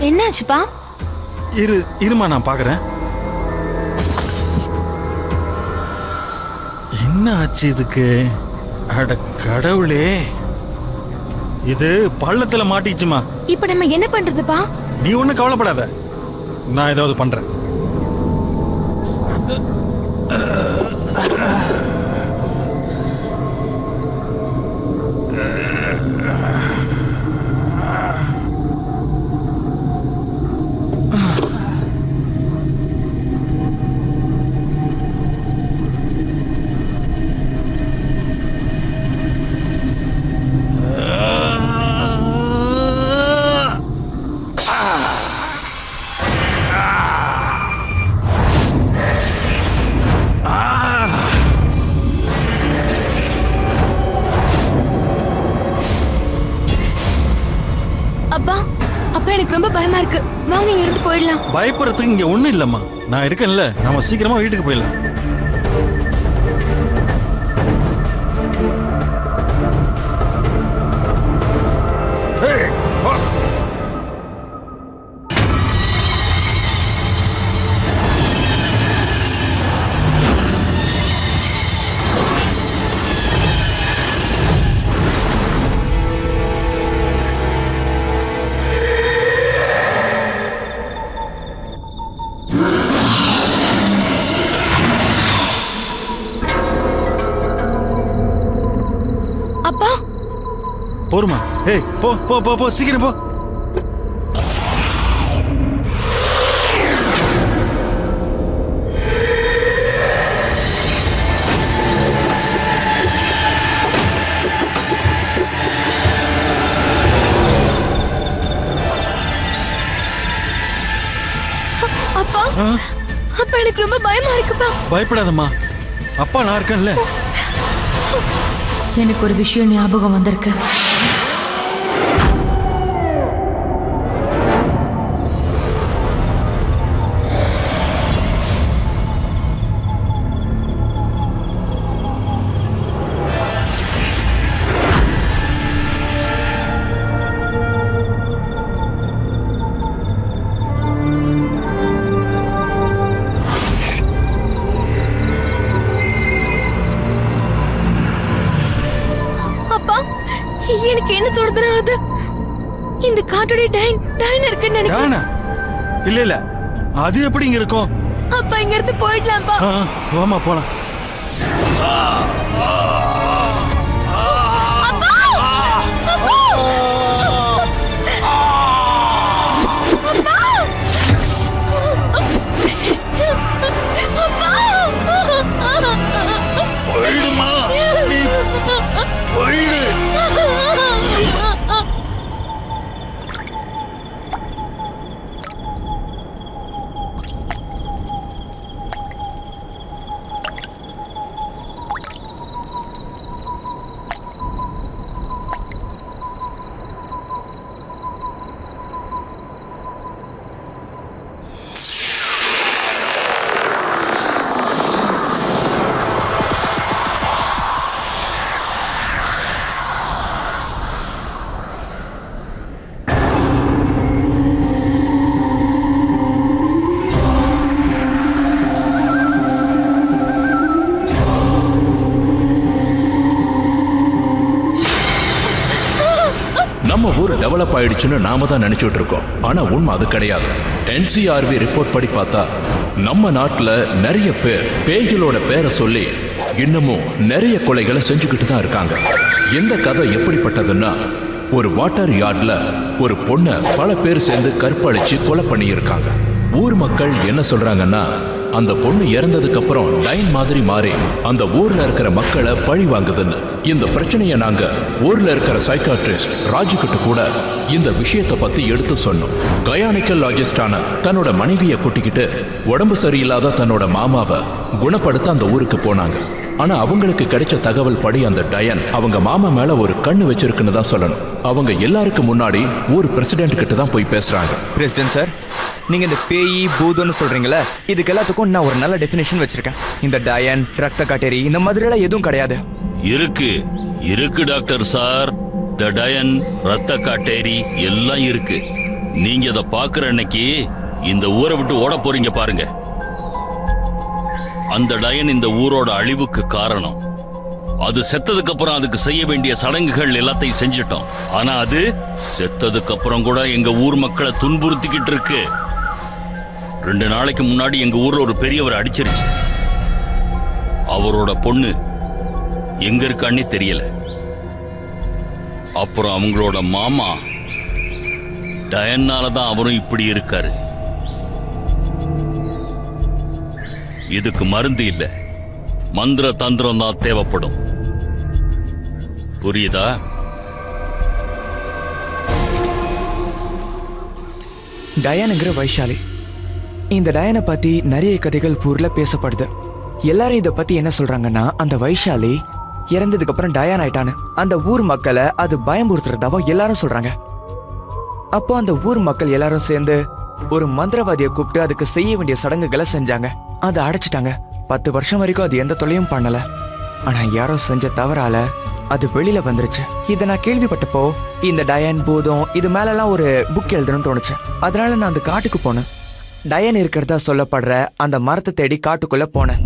என்னாச்சுப்பா? இருமா நான் பாக்குறேன். என்ன ஆச்சு இதுக்கு? அட கடவுளே, இது பள்ளத்துல மாட்டிச்சுமா. இப்ப நம்ம என்ன பண்றதுப்பா? நீ ஒண்ணு கவலைப்படாத, நான் ஏதாவது பண்றேன். எனக்கு ரொம்ப பயமா இருக்கு. வாங்க இருந்து போயிடலாம். பயப்படுறதுக்கு இங்க ஒண்ணும் இல்லம்மா, நான் இருக்கேன்ல. நம்ம சீக்கிரமா வீட்டுக்கு போயிடலாம். போருமா? ஏய் போ போ போ போ, சீக்கிரம் போ. அப்பா அப்பா எனக்கு ரொம்ப பயமா இருக்குப்பா. பயப்படாதம்மா, அப்பா நான் இருக்கேன்ல. எனக்கு ஒரு விஷயம் ஞாபகம் வந்திருக்கு. எனக்கு என்ன தோணுதுன்னா, அது இந்த காட்டோட டைன் இருக்குன்னு நினைக்கிறேன். இல்ல இல்ல, அது எப்படி இங்க இருக்கும்? அப்பா இங்க இருந்து போயிடலாம்ப்பா. வாமா போலாம். நம்ம ஊர் டெவலப் ஆயிடுச்சுன்னு நாம தான் நினைச்சிட்டு இருக்கோம். ஆனா உண்மை அது கிடையாது. NCRV ரிப்போர்ட் படி பார்த்தா நம்ம நாட்டுல நிறைய பேர் பேய்களோட பேரை சொல்லி இன்னமும் நிறைய கொலைகளை செஞ்சுக்கிட்டு தான் இருக்காங்க. எந்த கதை எப்படிப்பட்டதுன்னா, ஒரு வாட்டர் யார்ட்ல ஒரு பொண்ணை பல பேர் சேர்ந்து கற்பழிச்சு கொலை பண்ணியிருக்காங்க. ஊர் மக்கள் என்ன சொல்றாங்கன்னா, அந்த பொண்ணு இறந்ததுக்கு அப்புறம் டைன் மாதிரி மாறி அந்த ஊர்ல இருக்கிற மக்களை பழி வாங்குதுன்னு. இந்த பிரச்சனையை நாங்க ஊர்ல இருக்கிற சைக்காட்ரிஸ்ட் ராஜு கிட்ட கூட இந்த விஷயத்தை பத்தி எடுத்து சொன்னோம். கயானிக்கலாஜிஸ்டான தன்னோட மனைவியை கூட்டிக்கிட்டு உடம்பு சரியில்லாத தன்னோட மாமாவை குணப்படுத்த அந்த ஊருக்கு போனாங்க. ஆனா அவங்களுக்கு கிடைச்ச தகவல் படி அந்த டயன் அவங்க மாமா மேல ஒரு கண்ணு வச்சிருக்குன்னு தான் சொல்லணும். அவங்க எல்லாருக்கும் முன்னாடி ஊர் பிரசிடென்ட் கிட்ட தான் போய் பேசுறாங்க. பிரசிடென்ட் சார், நீங்க இந்த பேயி பூதம்னு சொல்றீங்களே, இதுக்கு எல்லாத்துக்கும் நான் ஒரு நல்ல டெஃபினேஷன் வச்சிருக்கேன். இந்த டயன், ரத்த காட்டேரி இந்த மாதிரி எல்லாம் எதுவும் கிடையாது. இருக்கு டாக்டர் சார். த டயன், ரத்த காட்டேரி எல்லாம் இருக்கு. நீங்க இதை பாக்குற அன்னைக்கு இந்த ஊரை விட்டு ஓட போறீங்க பாருங்க. அந்த டயன் இந்த ஊரோட அழிவுக்கு காரணம். அது செத்ததுக்கு அப்புறம் அதுக்கு செய்ய வேண்டிய சடங்குகள் எல்லாத்தையும் செஞ்சிட்டோம். ஆனா அது செத்ததுக்கு அப்புறம் கூட எங்க ஊர் மக்களை துன்புறுத்திக்கிட்டு இருக்கு. 2 நாளைக்கு முன்னாடி எங்க ஊர்ல ஒரு பெரியவர் அடிச்சிருச்சு. அவரோட பொண்ணு எங்க இருக்கான்னே தெரியல. அப்புறம் அவங்களோட மாமா டயன்னால தான் அவரும் இப்படி இருக்காரு. இதுக்கு மருந்து இல்ல, மந்திர தந்திரம் தான் தேவைப்படும். புரியுதா? டயனுங்கிற வைஷாலி. இந்த டயனை பத்தி நிறைய கதைகள் ஊர்ல பேசப்படுது. எல்லாரும் இத பத்தி என்ன சொல்றாங்கன்னா, அந்த வைஷாலி இறந்ததுக்கு அப்புறம் டயான் ஆயிட்டான்னு. அந்த ஊர் மக்களை அது பயமுறுத்துறதாவோ எல்லாரும் சொல்றாங்க. அப்போ அந்த ஊர் மக்கள் எல்லாரும் சேர்ந்து ஒரு மந்திரவாதியை கூப்பிட்டு அதுக்கு செய்ய வேண்டிய சடங்குகளை செஞ்சாங்க. அதை அடைச்சிட்டாங்க. 10 வருஷம் வரைக்கும் அது எந்த தொல்லையும் பண்ணல. ஆனா யாரோ செஞ்ச தவறால அது வெளியில வந்துருச்சு. இதை நான் கேள்விப்பட்டப்போ இந்த டயன் பூதம் இது மேலெல்லாம் ஒரு புக் எழுதணும்னு தோணுச்சு. அதனால நான் அந்த காட்டுக்கு போனேன். டயன் இருக்கிறதா சொல்லப்படுற அந்த மரத்தை தேடி காட்டுக்குள்ள போனேன்.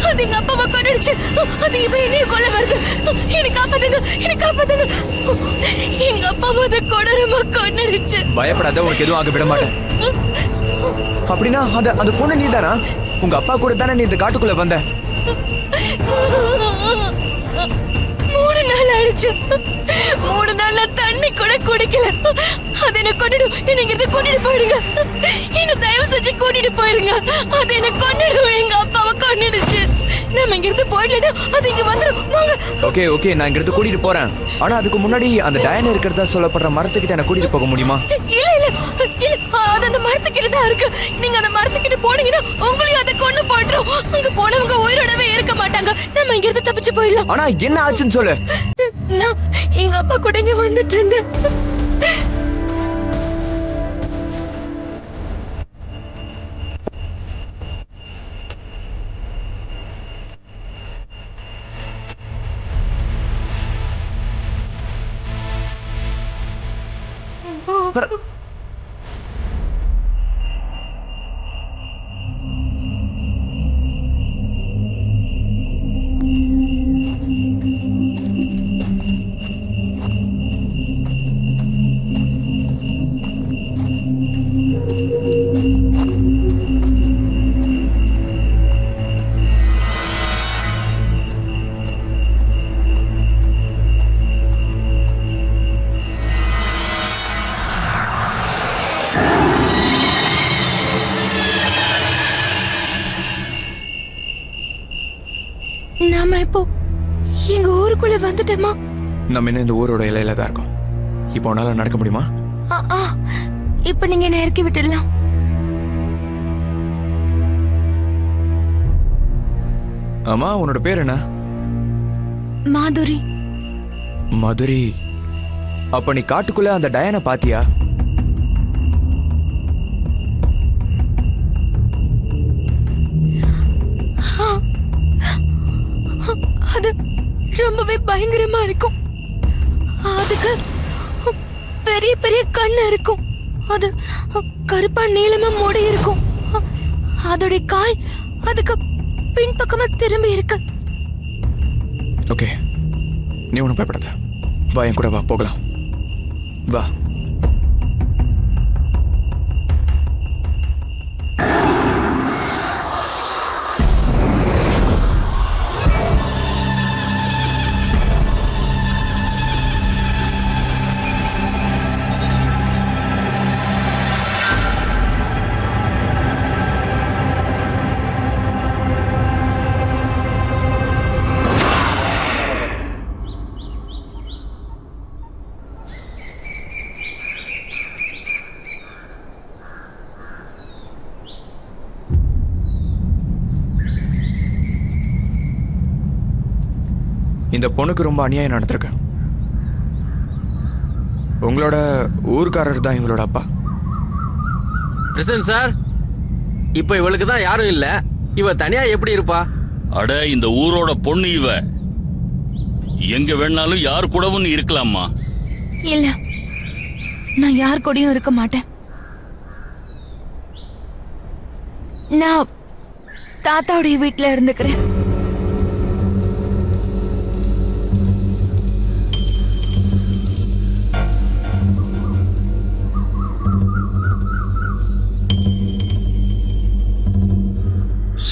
அது எங்க அப்பாவை கொன்னுடுச்சு. அது இப்ப என்னைய கொல்ல வருது. என்னை காப்பாத்துங்க, என்னை காப்பாத்துங்க. எங்க அப்பாவை அதை கொடூரமா கொன்னுடுச்சு. பயப்படாத, உனக்கு எதுவும் ஆக விட மாட்டேன். அப்படின்னா அந்த பொண்ணு நீதானா? உங்க அப்பா கூட தானே நீ இந்த காட்டுக்குள்ள வந்த? 3 நாள் ஆயிடுச்சு. 3 நாள்ல தண்ணி கூட குடிக்கல. அது என்ன கொன்னுடும். நீங்க இதை கூட்டிட்டு போயிடுங்க. என்ன தயவு செஞ்சு கூட்டிட்டு போயிருங்க. அது என்ன கொன்னுடும். எங்க அப்பாவை கொன்னுடுச்சு. நம்ம இங்க இருந்து போயிடலன்னா அது இங்க வந்துடும். வாங்க. ஓகே, நான் இங்க இருந்து கூட்டிட்டு போறேன். ஆனா அதுக்கு முன்னாடி அந்த டயன் இருக்கிறதா சொல்லப்படுற மரத்துக்கிட்ட என்ன கூட்டிட்டு போக முடியுமா? இல்ல அது அந்த மரத்துக்கிட்ட தான் இருக்கு. நீங்க அந்த மரத்துக்கிட்ட போனீங்கன்னா உங்களையும் அதை கொண்டு போட்டுரும். அங்க போனவங்க உயிரோடவே இருக்க மாட்டாங்க. நம்ம இங்க இருந்து தப்பிச்சு போயிடலாம். ஆனா என்ன ஆச்சுன்னு சொல்லு. நான் எங்க அப்பா கூட இங்க வந்துட்டு இருந்தேன். வந்துட்டேம்மா. நம்ம இன்னும் இந்த ஊரோட இலையில தான் இருக்கோம். இப்போ உன்னால நடக்க முடியுமா? இப்ப நீங்க என்ன இறக்கி விட்டுடலாம். அம்மா, உன்னோட பேர் என்ன? மாதுரி. மதுரி. அப்ப நீ காட்டுக்குள்ள அந்த டயானை பாத்தியா? அது ரொம்பவே பயங்கரமா இருக்கும். அதுக்கு பெரிய பெரிய கண்ணு இருக்கும். அது கருப்பா நீளமா மூடி இருக்கும். அதோட கால் அதுக்கு பின்பக்கமா திரும்பி இருக்கு. ஓகே, நீ ஒன்றும் பயப்படாத. வா, என் கூட வா, போகலாம். வா. இந்த பொண்ணுக்கு ரொம்ப அநியாயம் நடந்திருக்கு. உங்களோட ஊர்க்காரர் தான் இவளோட அப்பா. பிரசன்ட் சார், இப்போ இவளுக்கு தான் யாரும் இல்ல. இவ தனியா எப்படி இருப்பா? அட, இந்த ஊரோட பொண்ணு இவ. எங்க வேணாலும் யார் கூடவும் இருக்கலாமா? இல்ல, நான் யார் கூடயும் இருக்க மாட்டேன். நான் தாத்தாவுடைய வீட்டுல இருந்துக்கிறேன்.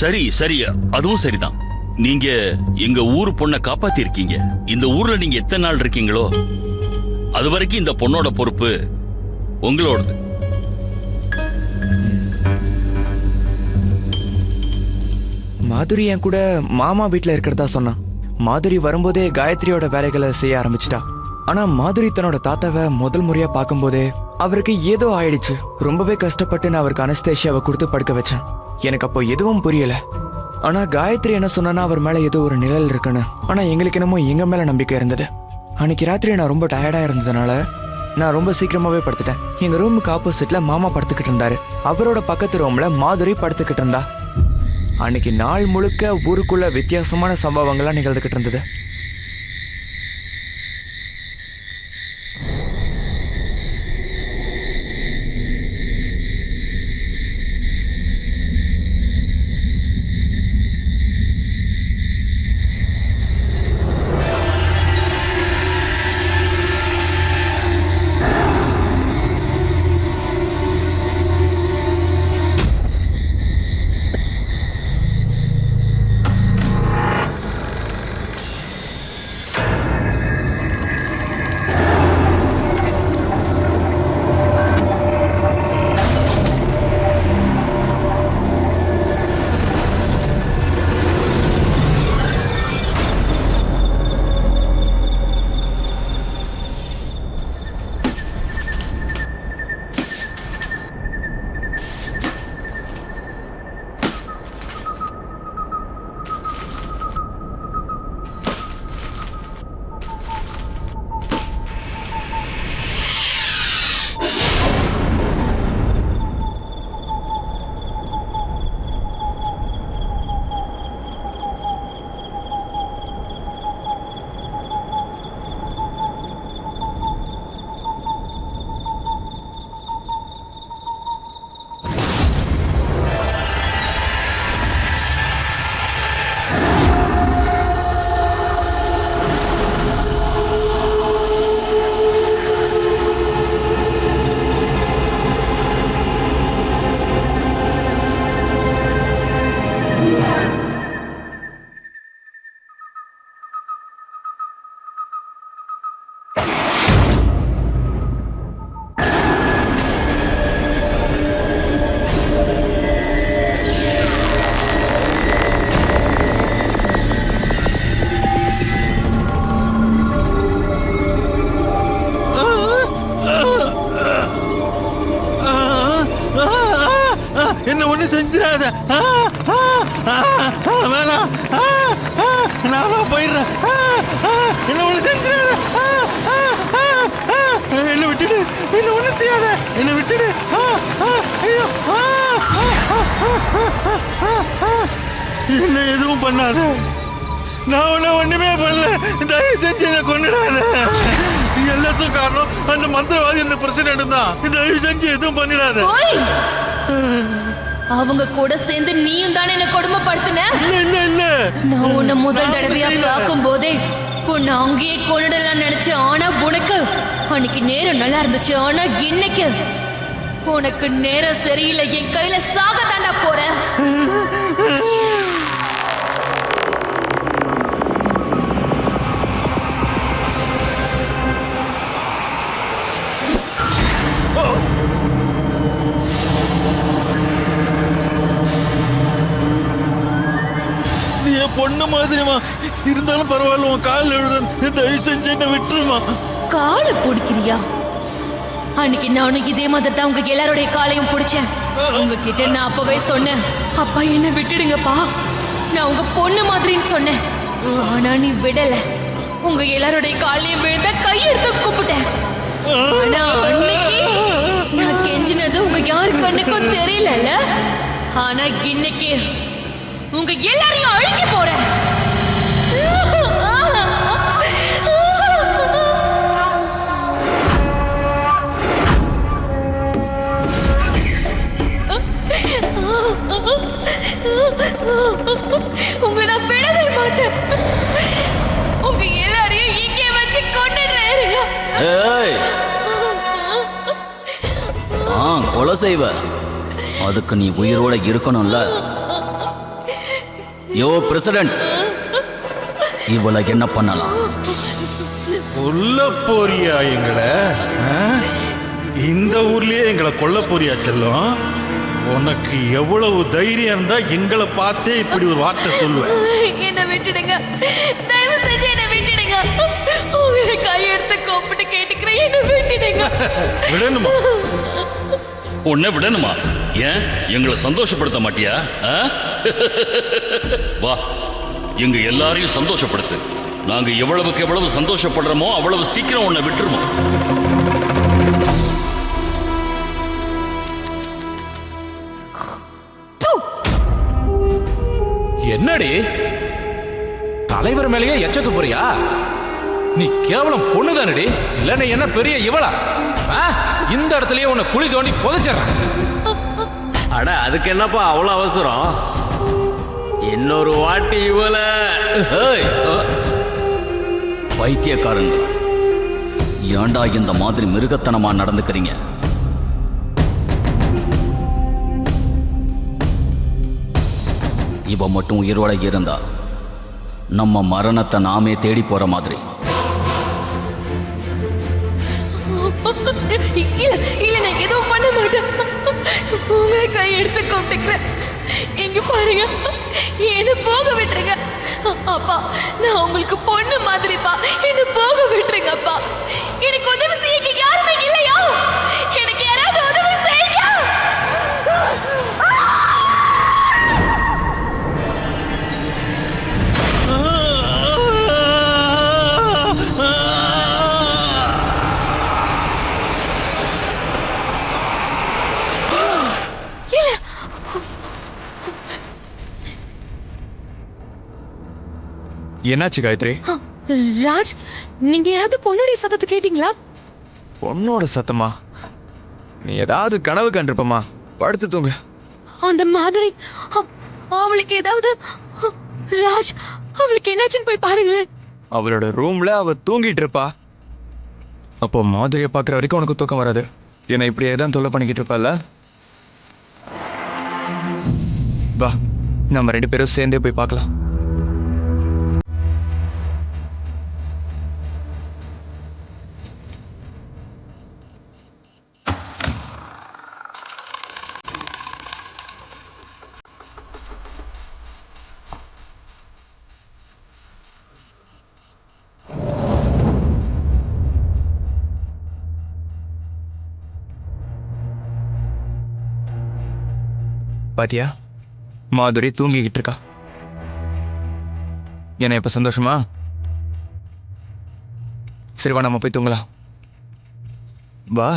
சரி சரி, அதுவும் சரிதான். நீங்க எங்க ஊர் பொண்ணை காப்பாத்தி இருக்கீங்க. இந்த ஊர்ல நீங்க எத்தனை நாள் இருக்கீங்களோ அது வரைக்கும் இந்த பொண்ணோட பொறுப்பு உங்களோடது. மாதுரி என் கூட மாமா வீட்டில் இருக்கிறதா சொன்னான். மாதுரி வரும்போதே காயத்ரியோட வேலைகளை செய்ய ஆரம்பிச்சிட்டா. ஆனா மாதுரி தன்னோட தாத்தாவை முதல் முறையா பார்க்கும்போதே அவருக்கு ஏதோ ஆயிடுச்சு. ரொம்பவே கஷ்டப்பட்டு நான் அவருக்கு அனஸ்தேஷியாவை கொடுத்து படுக்க வச்சேன். எனக்கு அப்போ எதுவும் புரியல. ஆனா காயத்ரி என்ன சொன்னா அவர் மேல ஏதோ ஒரு நிழல் இருக்குன்னு. ஆனா எங்களுக்கு என்னமோ எங்க மேல நம்பிக்கை இருந்தது. அன்னைக்கு ராத்திரி நான் ரொம்ப டயர்டா இருந்ததுனால நான் ரொம்ப சீக்கிரமாவே படுத்துட்டேன். எங்க ரூமுக்கு ஆப்போசிட்ல மாமா படுத்துக்கிட்டு இருந்தாரு. அவரோட பக்கத்து ரூம்ல மாதுரி படுத்துக்கிட்டு இருந்தா. அன்னைக்கு நாள் முழுக்க ஊருக்குள்ள வித்தியாசமான சம்பவங்கள்லாம் நிகழ்ந்துகிட்டு இருந்தது. செஞ்சிடாத. வேணாம். நான் போயிடுறேன். என்ன ஒண்ணு செஞ்சிடாத. என்ன விட்டுடு. என்ன ஒண்ணு செய்யாத. என்ன விட்டுடு. ஐயோ. என்ன எதுவும் பண்ணாத. நான் உன்னை ஒண்ணுமே பண்ணல. தயவு செஞ்சு என்ன கொண்டுடாத. எல்லாத்துக்கும் காரணம் அந்த மந்திரவாதி அந்த பிரசிடென்ட் தான். தயவு செஞ்சு எதுவும் பண்ணிடாத. அவங்க கூட சேர்ந்து நீயும் தானே என்ன கொடுமைப்படுத்தின. இல்ல நான் உன்னை முதல் தடவையா பார்க்கும் போதே உன்னை அங்கேயே கொண்டுடலாம் நினைச்சேன். ஆனா உனக்கு அன்னைக்கு நேரம் நல்லா இருந்துச்சு. ஆனா இன்னைக்கு உனக்கு நேரம் சரியில்லை. என் கையில சாக தாண்டா போற. பொண்ணு மாதிரிமா இருந்தாலும் பரவாயில்ல. உன் கால் எழுதுறேன். தயவு செஞ்சு என்ன விட்டுருமா. காலை பிடிக்கிறியா? அன்னைக்கு நானும் இதே மாதிரி தான் உங்க எல்லாருடைய காலையும் பிடிச்சேன். உங்ககிட்ட நான் அப்பவே சொன்னேன், அப்பா என்ன விட்டுடுங்கப்பா, நான் உங்க பொண்ணு மாதிரின்னு சொன்னேன். ஆனா நீ விடல. உங்க எல்லாருடைய காலையும் விழுந்த கையெடுத்து கூப்பிட்டேன். ஆனா அன்னைக்கு நான் கெஞ்சினது உங்க யாரு கண்ணுக்கும் தெரியல. ஆனா இன்னைக்கு உங்க எல்லாரையும் அழிக்க போறேன். உங்களை நான் விடவே மாட்டேன். உங்க எல்லாரையும் இங்கே வச்சு கொண்டுடுறேன். கொலை செய்வ, அதுக்கு நீ உயிரோட இருக்கணும்ல. யோ பிரசிடென்ட், இவளை என்ன பண்ணலாம்? கொல்ல போறியா எங்களை? இந்த ஊர்லயே எங்களை கொல்ல போறியா செல்லம்? உனக்கு எவ்வளவு தைரியம் இருந்தா எங்களை பார்த்தே இப்படி ஒரு வார்த்தை சொல்லுவேன்? என்ன விட்டுடுங்க, தயவு செஞ்சு என்ன விட்டுடுங்க. உங்களை கையெடுத்து கூப்பிட்டு கேட்டுக்கிறேன், என்ன விட்டுடுங்க. விடணுமா? உன்னை விடணுமா? ஏன் எங்களை சந்தோஷப்படுத்த மாட்டியா? வா, எங்க எல்லாரையும் சந்தோஷப்படுத்து. நாங்க எவ்வளவுக்கு எவ்வளவு சந்தோஷப்படுறோமோ அவ்வளவு சீக்கிரம் உன்னை விட்டுருவோம். என்னடி தலைவர் மேலேயே எச்சத்து போறியா? நீ கேவலம் பொண்ணுதானடி, இல்ல நீ என்ன பெரிய இவளா? இந்த இடத்துலயே உன்னை குழி தோண்டி புதைச்சிடறேன். அட அதுக்கு என்னப்பா அவ்வளவு அவசரம்? இன்னொரு வாட்டி இவள பைத்தியக்காரங்க, ஏண்டா இந்த மாதிரி மிருகத்தனமா நடந்துக்கிறீங்க? இவ மட்டும் உயிரோட இருந்தா நம்ம மரணத்தை நாமே தேடி போற மாதிரி. இல்ல இல்ல, நான் எதுவும் பண்ண மாட்டேன். உங்களை கை எடுத்து கூப்பிட்டுக்கிறேன். இங்க பாருங்க, என்ன போக விட்டுருங்க. அப்பா, நான் உங்களுக்கு பொண்ணு மாதிரிப்பா, என்ன போக விட்டுருங்க அப்பா. எனக்கு உதவி செய்ய யாருமே இல்லையா? எனக்கு யாராவது உதவி செய்யுங்க. என்னாச்சு காயத்ரி? ராஜ், நீங்க யாராவது பொண்ணுடைய சத்தத்தை கேட்டீங்களா? பொண்ணோட சத்தமா? நீ ஏதாவது கனவு கண்டிருப்பமா, படுத்து தூங்க. அந்த மாதிரி அவளுக்கு ஏதாவது, ராஜ் அவளுக்கு என்னாச்சுன்னு போய் பாருங்களேன். அவளோட ரூம்ல அவ தூங்கிட்டு இருப்பா. அப்போ மாதிரியை பார்க்குற வரைக்கும் உனக்கு தூக்கம் வராது. என்னை இப்படியே தான் தொல்லை பண்ணிக்கிட்டு இருப்பால. வா, நம்ம 2 பேரும் சேர்ந்தே போய் பார்க்கலாம். பாத்தியா, மாதுரி தூங்கிக்கிட்டு இருக்கா. என்ன இப்ப சந்தோஷமா? சரி வா, நம்ம போய் தூங்கலாம். வா.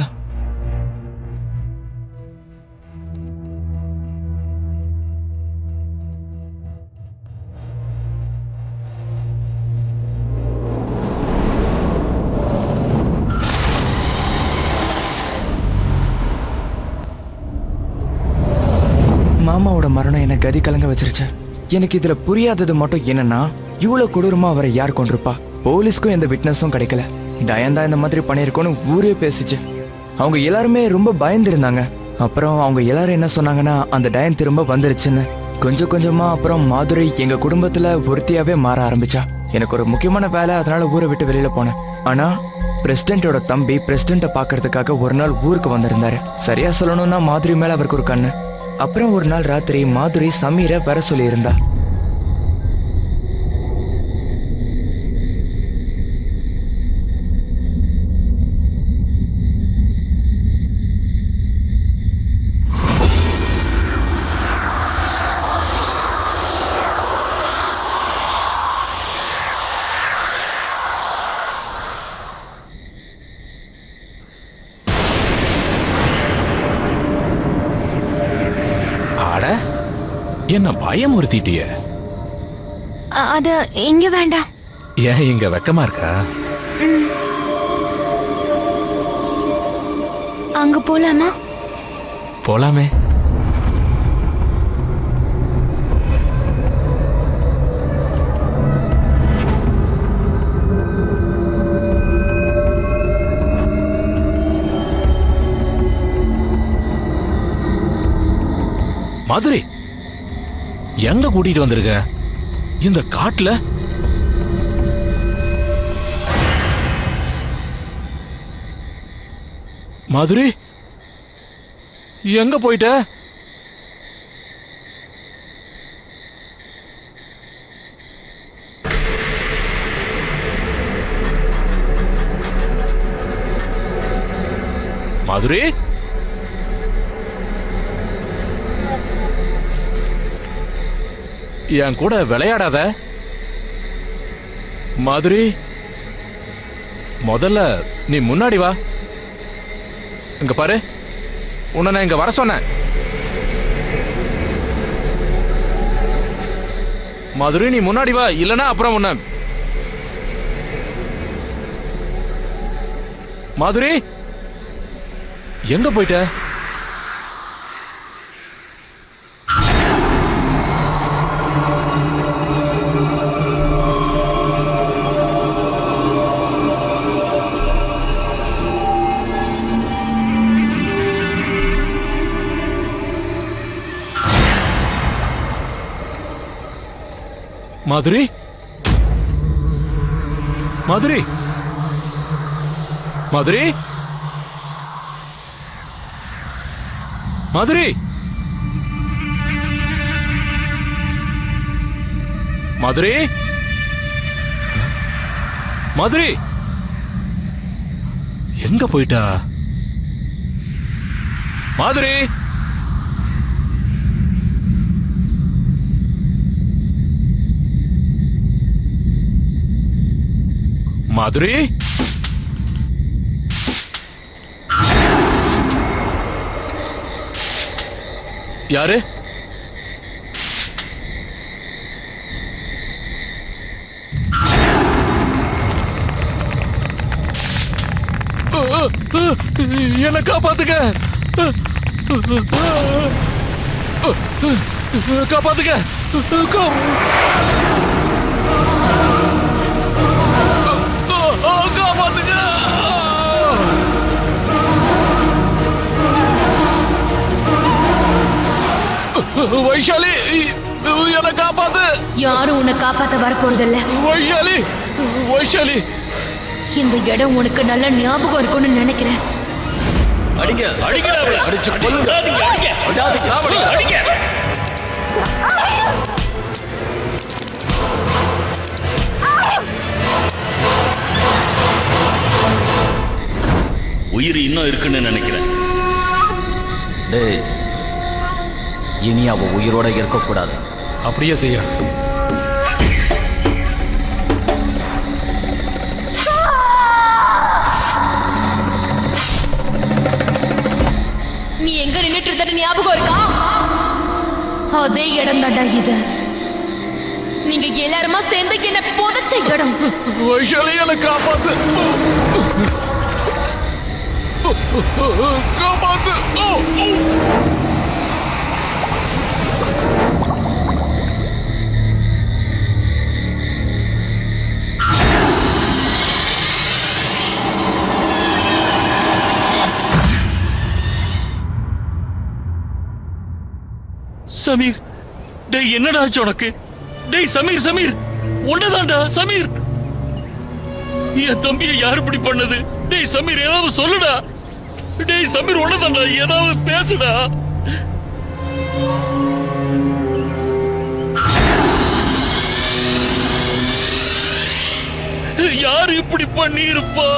மாமாவோட மரணம் என்னை கதி கலங்க வச்சிருச்சு. எனக்கு இதுல புரியாதது மட்டும் என்னன்னா, இவ்வளவு கொடூரமா அவரை யார் கொண்டிருப்பா? போலீஸ்க்கும் எந்த விட்னஸும் கிடைக்கல. டயன் தான் இந்த மாதிரி பண்ணியிருக்கோன்னு ஊரே பேசிச்சு. அவங்க எல்லாருமே ரொம்ப பயந்துருந்தாங்க. அப்புறம் அவங்க எல்லாரும் என்ன சொன்னாங்கன்னா, அந்த டயன் திரும்ப வந்துருச்சுன்னு. கொஞ்சம் கொஞ்சமா அப்புறம் மாதுரை எங்க குடும்பத்துல ஒருத்தியாவே மாற ஆரம்பிச்சா. எனக்கு ஒரு முக்கியமான வேலை, அதனால ஊரை விட்டு வெளியில போனேன். ஆனா பிரசிடென்ட்டோட தம்பி பிரசிடென்ட்டை பார்க்கறதுக்காக ஒரு நாள் ஊருக்கு வந்திருந்தாரு. சரியா சொல்லணும்னா மாதுரி மேல அவருக்கு ஒரு கண்ணு. அப்புறம் ஒரு நாள் ராத்திரி மாதுரி சமீரை வர சொல்லியிருந்தா. என்ன பயமுறுத்திட்டிய? அது இங்க வேண்டாம். ஏன் இங்க வெக்கமா இருக்கா? அங்க போலாமா? போலாமே. மாதுரி, எங்க கூட்டிட்டு வந்திருக்க? இந்த காட்டுல? மாதுரி, எங்க போயிட்ட? மாதுரி, என் கூட விளையாடாத. மாதுரி, முதல்ல நீ முன்னாடி வா. இங்க பாரு, உன்னை நான் இங்க வர சொன்னேன். மாதுரி, நீ முன்னாடி வா, இல்லனா அப்புறம் உன்னை. மாதுரி, எங்க போயிட்ட? மாதுரி, மாதுரி, மாதுரி, மாதுரி, மாதுரி, மாதுரி, எங்க போயிட்டா? மாதுரி, மாதுரி, யாரு? என்ன காப்பாத்துக்க, காப்பாத்துக்க, காப்பாத்துக்க. வைஷாலி, என்ன காப்பாத்து. யாரும் உன்னை காப்பாத்த வரப்போறதில்ல. வைஷாலி, வைஷாலி, இந்த இடம் உனக்கு நல்ல ஞாபகம் இருக்கும்னு நினைக்கிறேன். அடிங்க, அடிங்க, அடிச்சு கொல்லுங்க. அடிங்க, அடிங்க, அடிங்க. உயிர் இன்னும் இருக்குன்னு நினைக்கிறேன். டேய், இனி அவ உயிரோட இருக்கக்கூடாது. அப்படியே செய்யறேன். நீ எங்க நின்னுட்டு இருந்த ஞாபகம் இருக்கா? அதே இடம் தாண்டா இது. நீங்க எல்லாருமா சேர்ந்து என்ன புதைச்ச இடம். வைஷாலி எனக்கு காப்பாத்து. காப்பாத்து. சமீர், டேய் என்னடா ஆச்சு உனக்கு? டேய் சமீர், சமீர் உன்னதான்டா சமீர். என் தம்பியை யார் இப்படி பண்ணது? டேய் சமீர் ஏதாவது சொல்லுடா. டேய் சமீர் உன்னதான்டா, ஏதாவது பேசுடா. யார் இப்படி பண்ணி இருப்பா?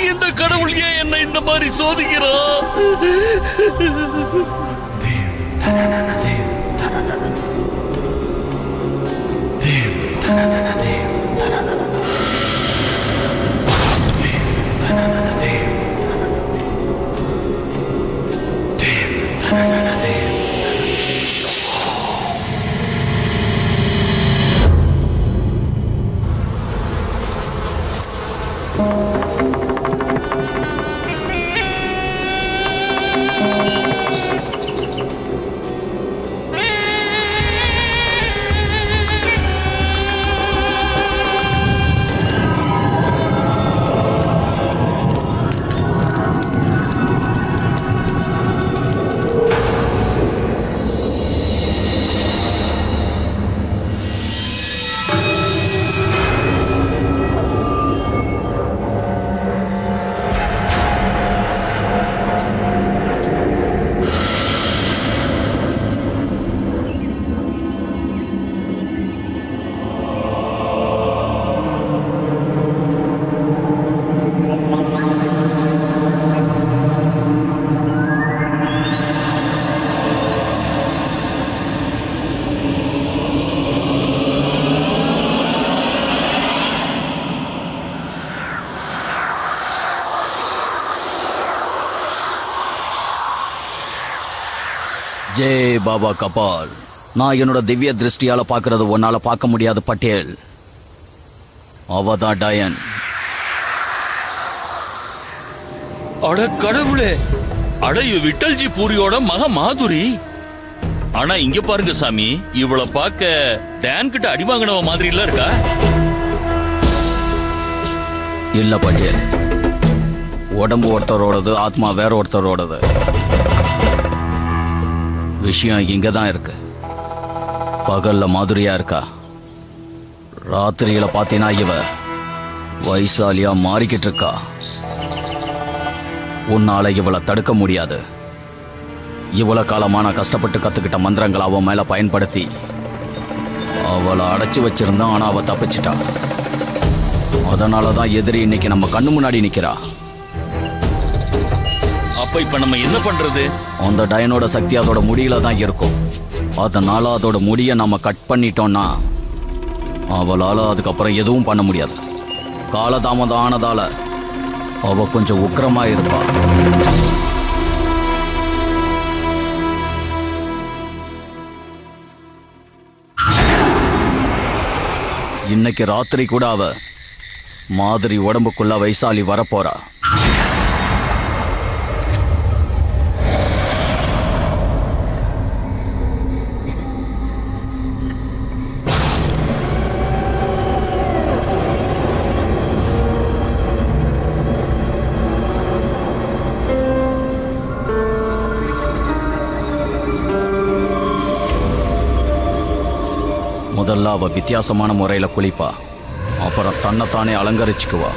இந்த கடவுள் ஏன் என்னை இந்த மாதிரி சோதிக்கிறான்? ஜெய் பாபா கபால். நான் என்னோட திவ்ய திருஷ்டியால பார்க்கறது ஒன்னால பார்க்க முடியாத பட்டேல். அவதான் டயன். அட கடவுளே, அட இது விட்டல்ஜி பூரியோட மக மாதுரி. ஆனா இங்க பாருங்க சாமி, இவளை பார்க்க டேன் கிட்ட அடி வாங்கினவ மாதிரி இல்ல இருக்கா? இல்ல பட்டேல், உடம்பு ஒருத்தரோடது, ஆத்மா வேற ஒருத்தரோடது. விஷயம் இங்கதான் இருக்கு. பகல்ல மாதுரியா இருக்கா, ராத்திரியில பாத்தீங்கன்னா இவ வைசாலியா மாறிக்கிட்டு இருக்கா. உன்னால இவளை தடுக்க முடியாது. இவ்வளவு காலமா நான் கஷ்டப்பட்டு கத்துக்கிட்ட மந்திரங்களை அவன் மேல பயன்படுத்தி அவளை அடைச்சு வச்சிருந்தான். ஆனா அவ தப்பிச்சிட்டா. அதனாலதான் எதிரி இன்னைக்கு நம்ம கண்ணு முன்னாடி நிக்கிறா. அப்ப இப்ப நம்ம என்ன பண்றது? அந்த டயனோட சக்தி அதோட முடியில தான் இருக்கும். அதனால அதோட முடியை நம்ம கட் பண்ணிட்டோம்னா அவளால அதுக்கப்புறம் எதுவும் பண்ண முடியாது. காலதாமதம் ஆனதால அவ கொஞ்சம் உக்கிரமா இருப்பா. இன்னைக்கு ராத்திரி கூட அவ மாதிரி உடம்புக்குள்ள வைசாலி வரப்போறா. முதல்ல அவ வித்தியாசமான முறையில குளிப்பா. அப்புறம் தன்னைத்தானே அலங்கரிச்சுக்குவா.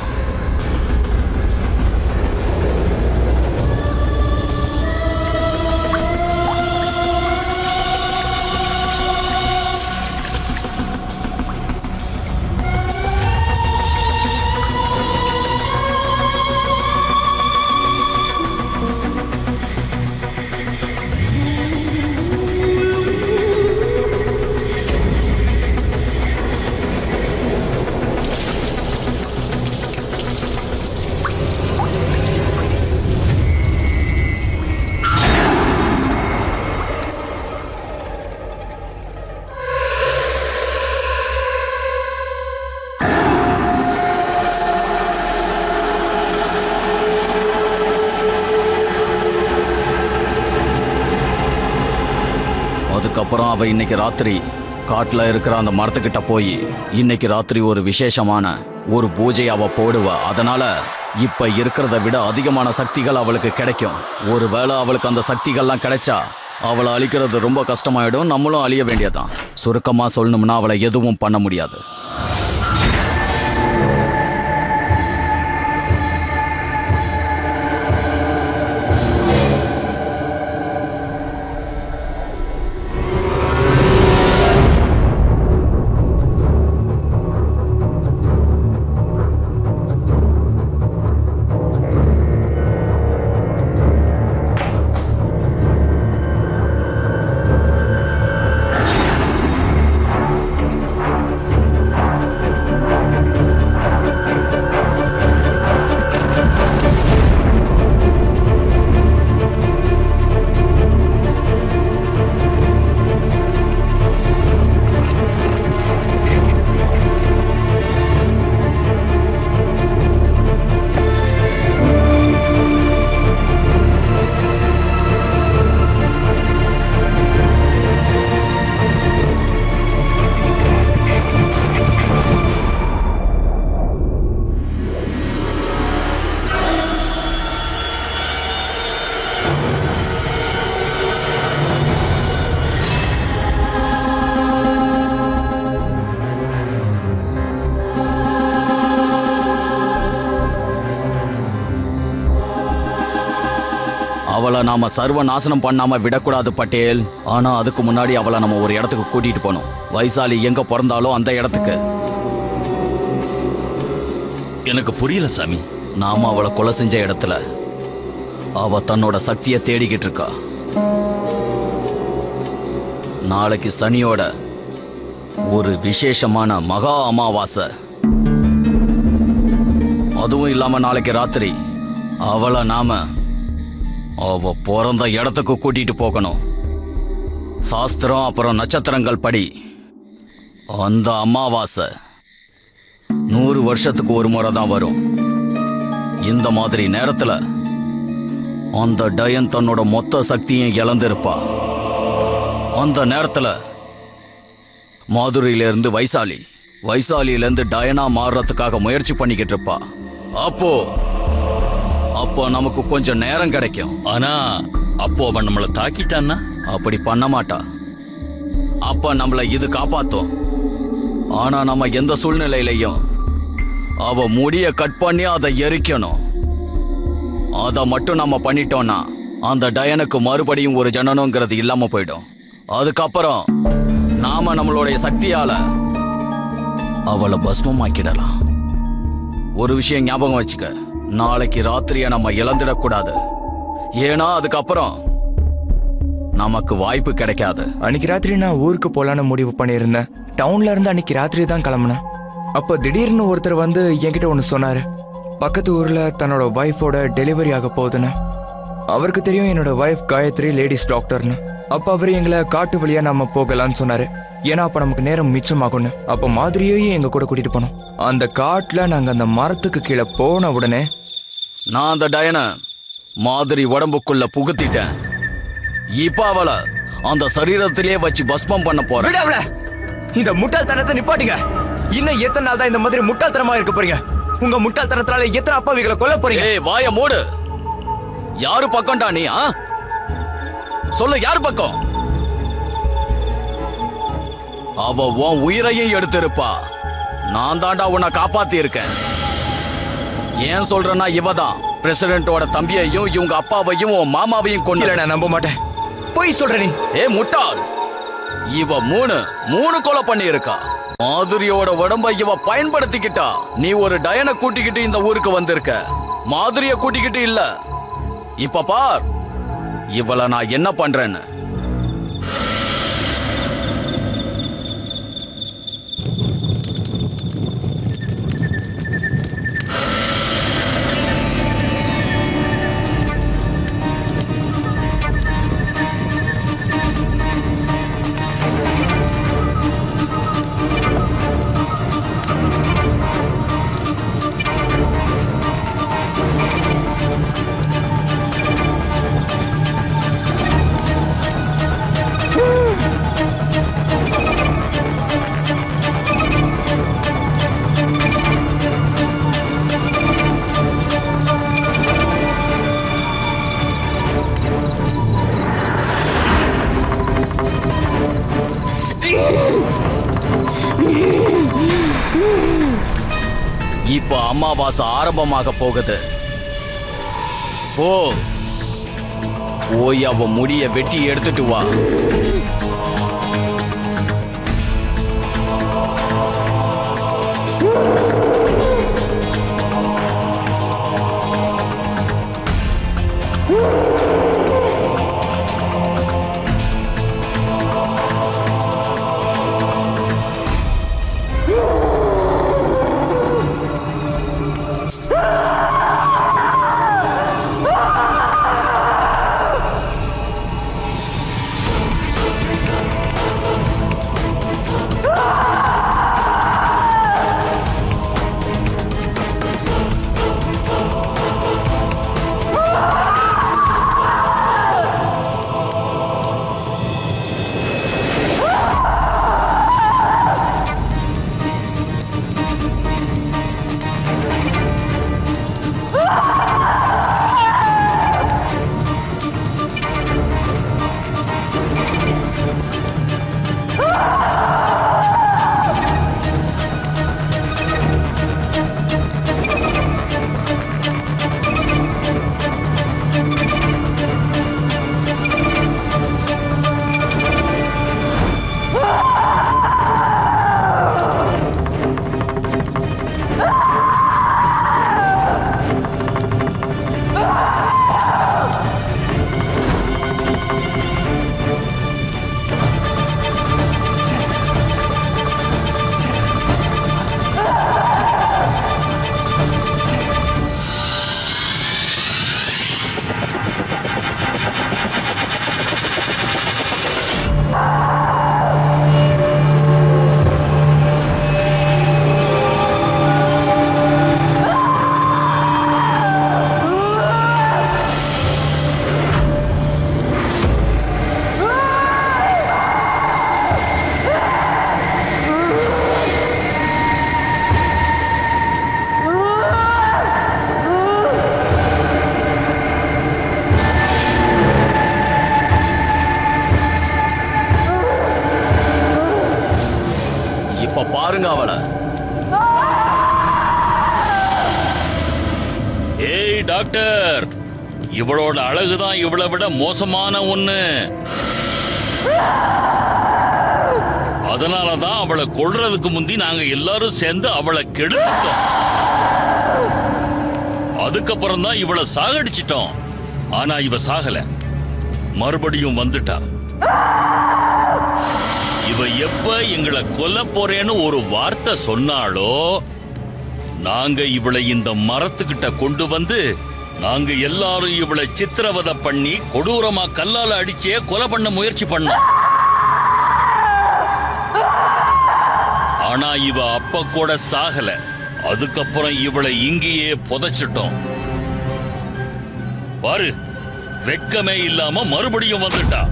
அதுக்கப்புறம் அவ இன்னைக்கு ராத்திரி காட்டுல இருக்கிற அந்த மரத்துக்கிட்ட போய் இன்னைக்கு ராத்திரி ஒரு விசேஷமான ஒரு பூஜை அவ போடுவா. அதனால இப்ப இருக்கிறத விட அதிகமான சக்திகள் அவளுக்கு கிடைக்கும். ஒருவேளை அவளுக்கு அந்த சக்திகள்லாம் கிடைச்சா அவளை அழிக்கிறது ரொம்ப கஷ்டமாயிடும், நம்மளும் அழிய வேண்டியதான். சுருக்கமா சொல்லணும்னா அவளை எதுவும் பண்ண முடியாது. அவளை நாம சர்வ நாசனம் பண்ணாம விடக்கூடாது பட்டேல். ஆனா அதுக்கு முன்னாடி அவளை நம்ம ஒரு இடத்துக்கு கூட்டிட்டு போனோம். வைசாலி எங்க பிறந்தாலோ அந்த இடத்துக்கு. எனக்கு புரியல சாமி. நாம அவளை கொலை செஞ்ச இடத்துல அவ தன்னோட சக்தியை தேடிக்கிட்டு இருக்கா. நாளைக்கு சனியோட ஒரு விசேஷமான மகா அமாவாசை. அதுவும் இல்லாம நாளைக்கு ராத்திரி அவளை நாம அவ பிறந்த இடத்துக்கு கூட்டிட்டு போகணும். சாஸ்திரம் அப்புறம் நட்சத்திரங்கள் படி அந்த அமாவாசை 100 வருஷத்துக்கு ஒரு முறை தான் வரும். இந்த மாதிரி நேரத்துல அந்த டயன் தன்னோட மொத்த சக்தியும் இழந்திருப்பா. அந்த நேரத்துல மாதுரையிலிருந்து வைசாலியிலிருந்து டயனா மாறுறதுக்காக முயற்சி பண்ணிக்கிட்டு இருப்பா. அப்போ நமக்கு கொஞ்சம் நேரம் கிடைக்கும். ஆனா அப்போ அவன் நம்மளை தாக்கிட்டான்னா? அப்படி பண்ண மாட்டா. அப்ப நம்மளை இது காப்பாத்தும். ஆனா நம்ம எந்த சூழ்நிலையிலையும் அவ முடிய கட் பண்ணி அதை எரிக்கணும். அதை மட்டும் நம்ம பண்ணிட்டோம்னா அந்த டயனுக்கு மறுபடியும் ஒரு ஜனனங்கிறது இல்லாம போயிடும். அதுக்கப்புறம் நாம நம்மளுடைய சக்தியால அவளை பஸ்மமாக்கிடலாம். ஒரு விஷயம் ஞாபகம் வச்சுக்க, நாளைக்கு ராத்திரியை நம்ம இழந்துடக்கூடாது. ஏன்னா அதுக்கப்புறம் நமக்கு வாய்ப்பு கிடைக்காது. அன்னைக்கு ராத்திரி நான் ஊருக்கு போலான்னு முடிவு பண்ணியிருந்தேன். டவுன்ல இருந்து அன்னைக்கு ராத்திரி தான் கிளம்புனேன். அப்போ திடீர்னு ஒருத்தர் வந்து என்கிட்ட ஒன்று சொன்னாரு. பக்கத்து ஊர்ல தன்னோட ஒய்ஃபோட டெலிவரி ஆக போகுதுன்னு. அவருக்கு தெரியும் என்னோட ஒய்ஃப் காயத்ரி லேடிஸ் டாக்டர்னு. அப்போ அவர் எங்களை காட்டு வழியா நம்ம போகலான்னு சொன்னாரு. ஏன்னா அப்போ நமக்கு நேரம் மிச்சமாகும்னு. அப்போ மாதிரியையும் எங்க கூட கூட்டிட்டு போனோம். அந்த காட்டுல நாங்க அந்த மரத்துக்கு கீழே போன உடனே நான் அந்த டயனை மாதிரி உடம்புக்குள்ள புகுத்திட்டேன். இப்ப அவளை அந்த சரீரத்திலே வச்சு பஸ்மம் பண்ண போறேன். இந்த முட்டாள்தனத்தை நிப்பாட்டுங்க. இன்னும் எத்தனை நாள் தான் இந்த மாதிரி முட்டாள்தனமா இருக்க போறீங்க? உங்க முட்டாள்தனத்தால எத்தனை அப்பாவிகளை கொல்ல போறீங்க? ஏய் வாய மூடு. யாரு பக்கம்டா நீ? சொல்லு, யாரு பக்கம்? அவ உன் உயிரையும் எடுத்திருப்பா. நான் தாண்டா உன்னை காப்பாத்தி இருக்கேன். ஏன் சொல்றேன்னா இவதான் பிரசிடென்ட்டோட தம்பியையும் இவங்க அப்பாவையும் உன் மாமாவையும் கொண்டு. நான் நம்ப மாட்டேன். போய் சொல்ற நீ. முட்டாள். இவ மூணு கொலை பண்ணி இருக்கா. மாதிரியோட உடம்பை இவ பயன்படுத்திக்கிட்டா. நீ ஒரு டயனை கூட்டிக்கிட்டு இந்த ஊருக்கு வந்திருக்க, மாதிரிய கூட்டிக்கிட்டு இல்ல. இப்ப பார் இவளை நான் என்ன பண்றேன்னு. இப்ப அமாவாசை ஆரம்பமாக போகுது. போய் அவ முடிய வெட்டி எடுத்துட்டு வா. பாருங்க அவள. ஏய் டாக்டர், இவளோட அழகுதான் இவளை விட மோசமான ஒண்ணு. அதனாலதான் அவளை கொல்றதுக்கு முந்தி நாங்க எல்லாரும் சேர்ந்து அவளை கெடுத்துட்டோம். அதுக்கப்புறம் தான் இவளை சாகடிச்சிட்டோம். ஆனா இவ சாகல, மறுபடியும் வந்துட்டா. இவ எப்ப எங்களை கொல்ல போறேன்னு ஒரு வார்த்தை சொன்னாலோ, நாங்க இவளை இந்த மரத்துக்கிட்ட கொண்டு வந்து நாங்க எல்லாரும் இவளை சித்திரவதை பண்ணி கொடூரமா கல்லால அடிச்சே கொலை பண்ண முயற்சி பண்ணோம். ஆனா இவ அப்ப கூட சாகல. அதுக்கப்புறம் இவளை இங்கேயே புதைச்சிட்டோம். பாரு, வெக்கமே இல்லாம மறுபடியும் வந்துட்டா.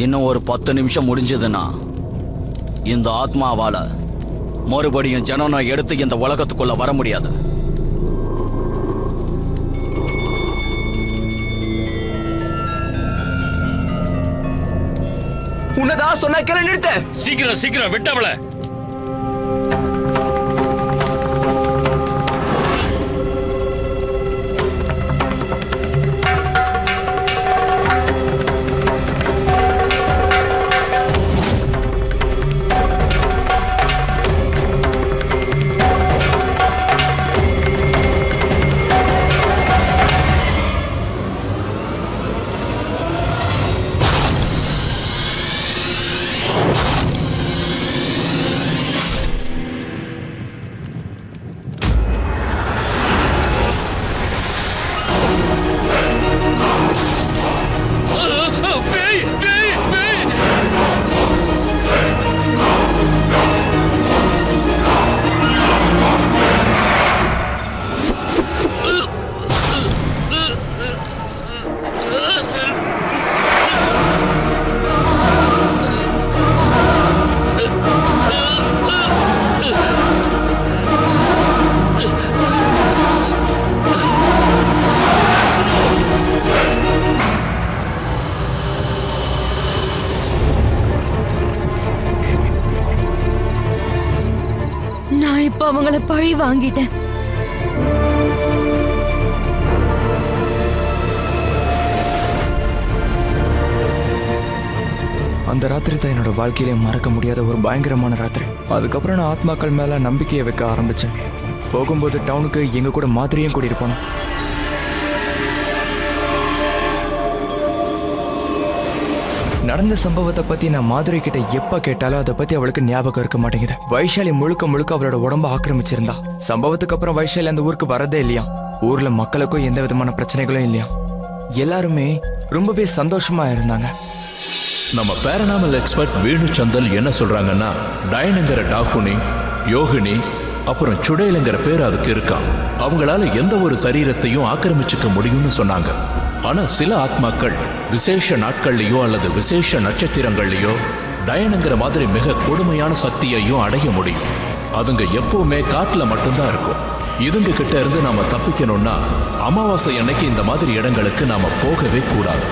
இன்னும் ஒரு 10 நிமிஷம் முடிஞ்சதுன்னா இந்த ஆத்மாவால மறுபடியும் ஜனனை எடுத்து இந்த உலகத்துக்குள்ள வர முடியாது. உன்னதான் சொன்னா கேளு, நிறுத்த. சீக்கிரம் சீக்கிரம் விட்டவள. நான் இப்ப அவங்கள பழி வாங்கிட்டேன். அந்த ராத்திரி தான் என்னோட வாழ்க்கையிலே மறக்க முடியாத ஒரு பயங்கரமான ராத்திரி. அதுக்கப்புறம் நான் ஆத்மாக்கள் மேல நம்பிக்கையை வைக்க ஆரம்பிச்சேன். போகும்போது டவுனுக்கு எங்க கூட மாதிரியும் கூட்டிட்டு போனோம். நடந்த சம்பவத்தை பத்தி நான் மாதிரி கிட்ட எப்ப கேட்டாலும் அதை பத்தி அவளுக்கு ஞாபகம் இருக்க மாட்டேங்குது. வைஷாலி முழுக்க முழுக்க அவளோட உடம்ப ஆக்கிரமிச்சிருந்தா. சம்பவத்துக்கு அப்புறம் வைஷாலி அந்த ஊருக்கு வரதே இல்லையா. ஊர்ல மக்களுக்கும் எந்த விதமான பிரச்சனைகளும் இல்லையா. எல்லாருமே ரொம்பவே சந்தோஷமா இருந்தாங்க. நம்ம பேரனாமல் எக்ஸ்பர்ட் வேணு சந்தல் என்ன சொல்றாங்கன்னா, டயனுங்கிற டாகுனி, யோகினி, அப்புறம் சுடேலுங்கிற பேர் அதுக்கு இருக்கான். அவங்களால எந்த ஒரு சரீரத்தையும் ஆக்கிரமிச்சுக்க முடியும்னு சொன்னாங்க. ஆனா சில ஆத்மாக்கள் விசேஷ நாட்கள்லயோ அல்லது விசேஷ நட்சத்திரங்கள்லயோ டயனுங்கிற மாதிரி மிக கொடுமையான சக்தியையும் அடைய முடியும். அதுங்க எப்பவுமே காட்டுல மட்டும்தான் இருக்கும். இதுங்க கிட்ட இருந்து நாம தப்பிக்கணும்னா அமாவாசை அன்னைக்கு இந்த மாதிரி இடங்களுக்கு நாம போகவே கூடாது.